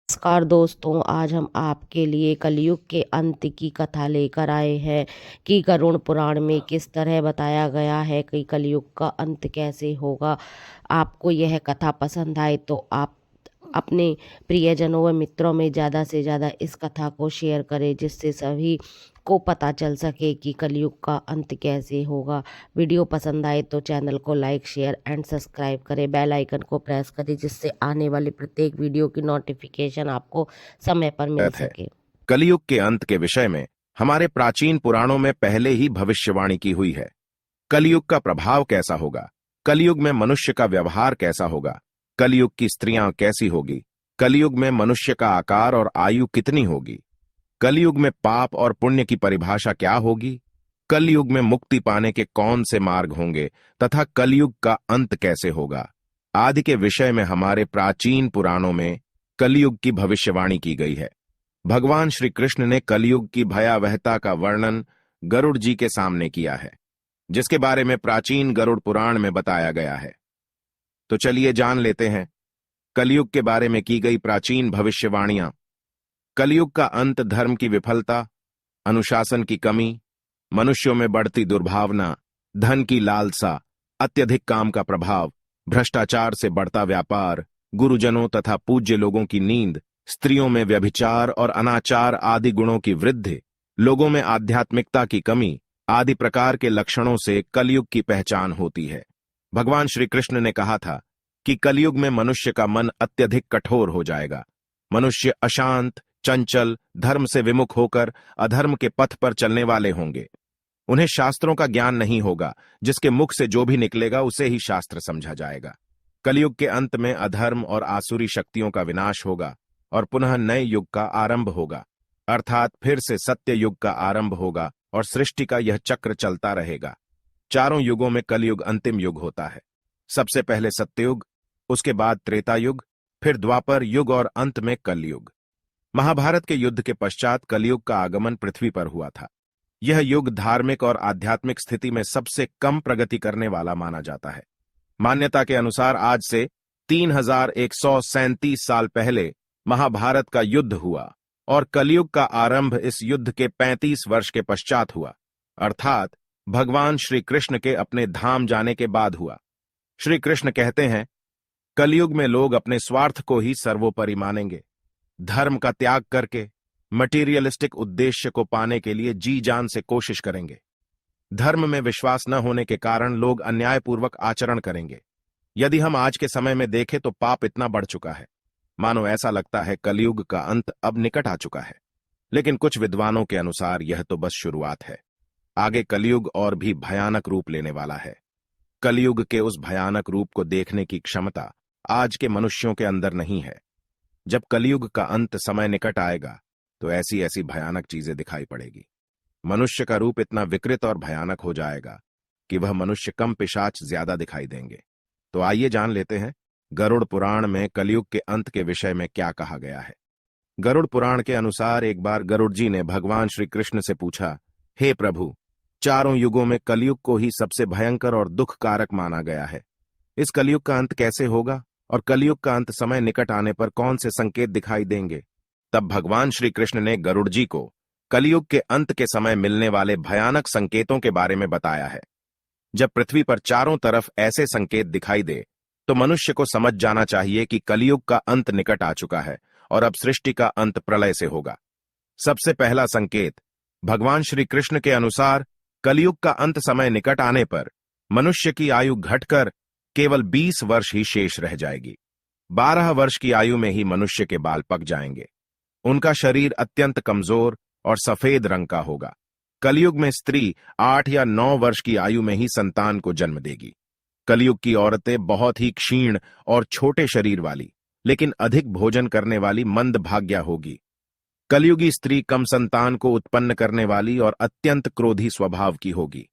नमस्कार दोस्तों, आज हम आपके लिए कलयुग के अंत की कथा लेकर आए हैं कि गरुड़ पुराण में किस तरह बताया गया है कि कलयुग का अंत कैसे होगा। आपको यह कथा पसंद आए तो आप अपने प्रियजनों व मित्रों में ज़्यादा से ज़्यादा इस कथा को शेयर करें, जिससे सभी को पता चल सके कि कलयुग का अंत कैसे होगा। वीडियो पसंद आए तो चैनल को लाइक शेयर एंड सब्सक्राइब करें, बेल आइकन को प्रेस करें, जिससे आने वाली प्रत्येक वीडियो की नोटिफिकेशन आपको समय पर मिल है। सके। कलयुग के अंत के विषय में हमारे प्राचीन पुराणों में पहले ही भविष्यवाणी की हुई है। कलयुग का प्रभाव कैसा होगा, कलयुग में मनुष्य का व्यवहार कैसा होगा, कलयुग की स्त्रियां कैसी होगी, कलयुग में मनुष्य का आकार और आयु कितनी होगी, कलयुग में पाप और पुण्य की परिभाषा क्या होगी, कलयुग में मुक्ति पाने के कौन से मार्ग होंगे तथा कलयुग का अंत कैसे होगा आदि के विषय में हमारे प्राचीन पुराणों में कलयुग की भविष्यवाणी की गई है। भगवान श्री कृष्ण ने कलयुग की भयावहता का वर्णन गरुड़ जी के सामने किया है, जिसके बारे में प्राचीन गरुड़ पुराण में बताया गया है। तो चलिए जान लेते हैं कलयुग के बारे में की गई प्राचीन भविष्यवाणियां। कलयुग का अंत धर्म की विफलता, अनुशासन की कमी, मनुष्यों में बढ़ती दुर्भावना, धन की लालसा, अत्यधिक काम का प्रभाव, भ्रष्टाचार से बढ़ता व्यापार, गुरुजनों तथा पूज्य लोगों की नींद, स्त्रियों में व्यभिचार और अनाचार आदि गुणों की वृद्धि, लोगों में आध्यात्मिकता की कमी आदि प्रकार के लक्षणों से कलयुग की पहचान होती है। भगवान श्री कृष्ण ने कहा था कि कलयुग में मनुष्य का मन अत्यधिक कठोर हो जाएगा। मनुष्य अशांत, चंचल, धर्म से विमुख होकर अधर्म के पथ पर चलने वाले होंगे। उन्हें शास्त्रों का ज्ञान नहीं होगा, जिसके मुख से जो भी निकलेगा उसे ही शास्त्र समझा जाएगा। कलयुग के अंत में अधर्म और आसुरी शक्तियों का विनाश होगा और पुनः नए युग का आरंभ होगा, अर्थात फिर से सत्य युग का आरंभ होगा और सृष्टि का यह चक्र चलता रहेगा। चारों युगों में कलयुग अंतिम युग होता है। सबसे पहले सत्ययुग, उसके बाद त्रेता युग, फिर द्वापर युग और अंत में कलयुग। महाभारत के युद्ध के पश्चात कलयुग का आगमन पृथ्वी पर हुआ था। यह युग धार्मिक और आध्यात्मिक स्थिति में सबसे कम प्रगति करने वाला माना जाता है। मान्यता के अनुसार आज से 3137 साल पहले महाभारत का युद्ध हुआ और कलयुग का आरंभ इस युद्ध के 35 वर्ष के पश्चात हुआ, अर्थात भगवान श्री कृष्ण के अपने धाम जाने के बाद हुआ। श्री कृष्ण कहते हैं, कलयुग में लोग अपने स्वार्थ को ही सर्वोपरि मानेंगे। धर्म का त्याग करके मटीरियलिस्टिक उद्देश्य को पाने के लिए जी जान से कोशिश करेंगे। धर्म में विश्वास न होने के कारण लोग अन्यायपूर्वक आचरण करेंगे। यदि हम आज के समय में देखें तो पाप इतना बढ़ चुका है, मानो ऐसा लगता है कलयुग का अंत अब निकट आ चुका है। लेकिन कुछ विद्वानों के अनुसार यह तो बस शुरुआत है। आगे कलयुग और भी भयानक रूप लेने वाला है। कलयुग के उस भयानक रूप को देखने की क्षमता आज के मनुष्यों के अंदर नहीं है। जब कलयुग का अंत समय निकट आएगा तो ऐसी ऐसी भयानक चीजें दिखाई पड़ेगी। मनुष्य का रूप इतना विकृत और भयानक हो जाएगा कि वह मनुष्य कम पिशाच ज्यादा दिखाई देंगे। तो आइए जान लेते हैं गरुड़ पुराण में कलयुग के अंत के विषय में क्या कहा गया है। गरुड़ पुराण के अनुसार एक बार गरुड़ जी ने भगवान श्री कृष्ण से पूछा, हे प्रभु, चारों युगों में कलयुग को ही सबसे भयंकर और दुख कारक माना गया है। इस कलयुग का अंत कैसे होगा और कलयुग का अंत समय निकट आने पर कौन से संकेत दिखाई देंगे? तब भगवान श्री कृष्ण ने गरुड़ जी को कलयुग के अंत के समय मिलने वाले भयानक संकेतों के बारे में बताया है। जब पृथ्वी पर चारों तरफ ऐसे संकेत दिखाई दे तो मनुष्य को समझ जाना चाहिए कि कलयुग का अंत निकट आ चुका है और अब सृष्टि का अंत प्रलय से होगा। सबसे पहला संकेत, भगवान श्री कृष्ण के अनुसार कलयुग का अंत समय निकट आने पर मनुष्य की आयु घटकर केवल 20 वर्ष ही शेष रह जाएगी। 12 वर्ष की आयु में ही मनुष्य के बाल पक जाएंगे। उनका शरीर अत्यंत कमजोर और सफेद रंग का होगा। कलयुग में स्त्री 8 या 9 वर्ष की आयु में ही संतान को जन्म देगी। कलयुग की औरतें बहुत ही क्षीण और छोटे शरीर वाली, लेकिन अधिक भोजन करने वाली मंदभाग्या होगी। कलयुगी स्त्री कम संतान को उत्पन्न करने वाली और अत्यंत क्रोधी स्वभाव की होगी।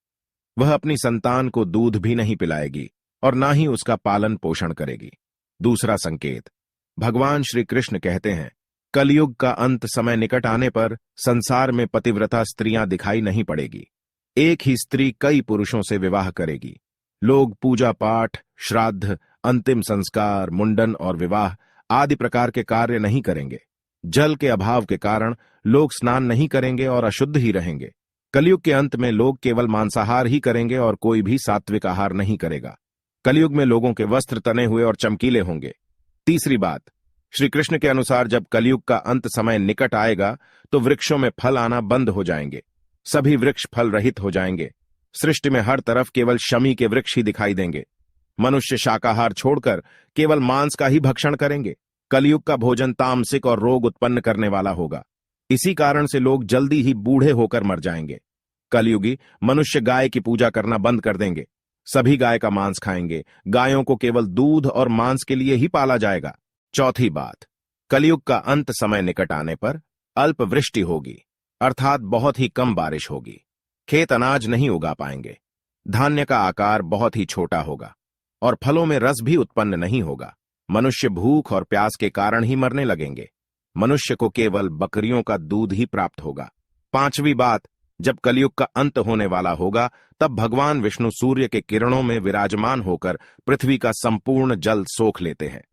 वह अपनी संतान को दूध भी नहीं पिलाएगी और ना ही उसका पालन पोषण करेगी। दूसरा संकेत, भगवान श्री कृष्ण कहते हैं, कलयुग का अंत समय निकट आने पर संसार में पतिव्रता स्त्रियां दिखाई नहीं पड़ेगी। एक ही स्त्री कई पुरुषों से विवाह करेगी। लोग पूजा पाठ, श्राद्ध, अंतिम संस्कार, मुंडन और विवाह आदि प्रकार के कार्य नहीं करेंगे। जल के अभाव के कारण लोग स्नान नहीं करेंगे और अशुद्ध ही रहेंगे। कलयुग के अंत में लोग केवल मांसाहार ही करेंगे और कोई भी सात्विक आहार नहीं करेगा। कलयुग में लोगों के वस्त्र तने हुए और चमकीले होंगे। तीसरी बात, श्री कृष्ण के अनुसार जब कलयुग का अंत समय निकट आएगा तो वृक्षों में फल आना बंद हो जाएंगे। सभी वृक्ष फल रहित हो जाएंगे। सृष्टि में हर तरफ केवल शमी के वृक्ष ही दिखाई देंगे। मनुष्य शाकाहार छोड़कर केवल मांस का ही भक्षण करेंगे। कलयुग का भोजन तामसिक और रोग उत्पन्न करने वाला होगा। इसी कारण से लोग जल्दी ही बूढ़े होकर मर जाएंगे। कलयुगी मनुष्य गाय की पूजा करना बंद कर देंगे। सभी गाय का मांस खाएंगे। गायों को केवल दूध और मांस के लिए ही पाला जाएगा। चौथी बात, कलयुग का अंत समय निकट आने पर अल्प वृष्टि होगी, अर्थात बहुत ही कम बारिश होगी। खेत अनाज नहीं उगा पाएंगे। धान्य का आकार बहुत ही छोटा होगा और फलों में रस भी उत्पन्न नहीं होगा। मनुष्य भूख और प्यास के कारण ही मरने लगेंगे। मनुष्य को केवल बकरियों का दूध ही प्राप्त होगा। पांचवी बात, जब कलयुग का अंत होने वाला होगा तब भगवान विष्णु सूर्य के किरणों में विराजमान होकर पृथ्वी का संपूर्ण जल सोख लेते हैं।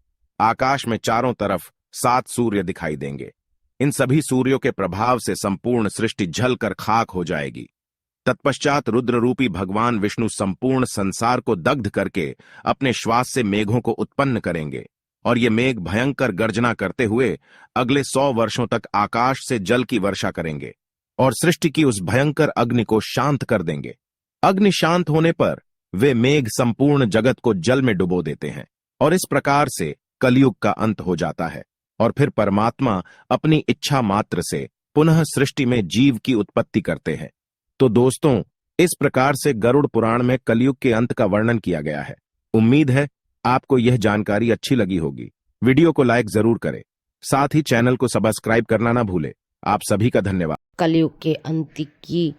आकाश में चारों तरफ 7 सूर्य दिखाई देंगे। इन सभी सूर्यों के प्रभाव से संपूर्ण सृष्टि जलकर खाक हो जाएगी। तत्पश्चात रुद्र रूपी भगवान विष्णु संपूर्ण संसार को दग्ध करके अपने श्वास से मेघों को उत्पन्न करेंगे और ये मेघ भयंकर गर्जना करते हुए अगले 100 वर्षों तक आकाश से जल की वर्षा करेंगे और सृष्टि की उस भयंकर अग्नि को शांत कर देंगे। अग्नि शांत होने पर वे मेघ संपूर्ण जगत को जल में डुबो देते हैं और इस प्रकार से कलयुग का अंत हो जाता है और फिर परमात्मा अपनी इच्छा मात्र से पुनः सृष्टि में जीव की उत्पत्ति करते हैं। तो दोस्तों, इस प्रकार से गरुड़ पुराण में कलयुग के अंत का वर्णन किया गया है। उम्मीद है आपको यह जानकारी अच्छी लगी होगी। वीडियो को लाइक जरूर करें, साथ ही चैनल को सब्सक्राइब करना ना भूलें। आप सभी का धन्यवाद। कलयुग के अंत की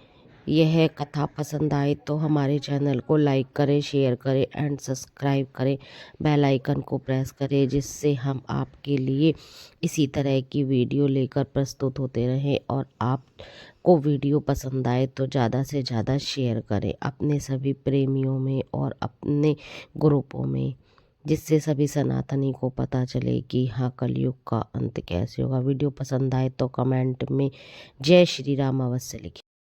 यह कथा पसंद आए तो हमारे चैनल को लाइक करें, शेयर करें एंड सब्सक्राइब करें। बेल आइकन को प्रेस करें जिससे हम आपके लिए इसी तरह की वीडियो लेकर प्रस्तुत होते रहें। और आपको वीडियो पसंद आए तो ज़्यादा से ज़्यादा शेयर करें अपने सभी प्रेमियों में और अपने ग्रुपों में, जिससे सभी सनातनी को पता चले कि हाँ कलयुग का अंत कैसे होगा। वीडियो पसंद आए तो कमेंट में जय श्री राम अवश्य लिखें।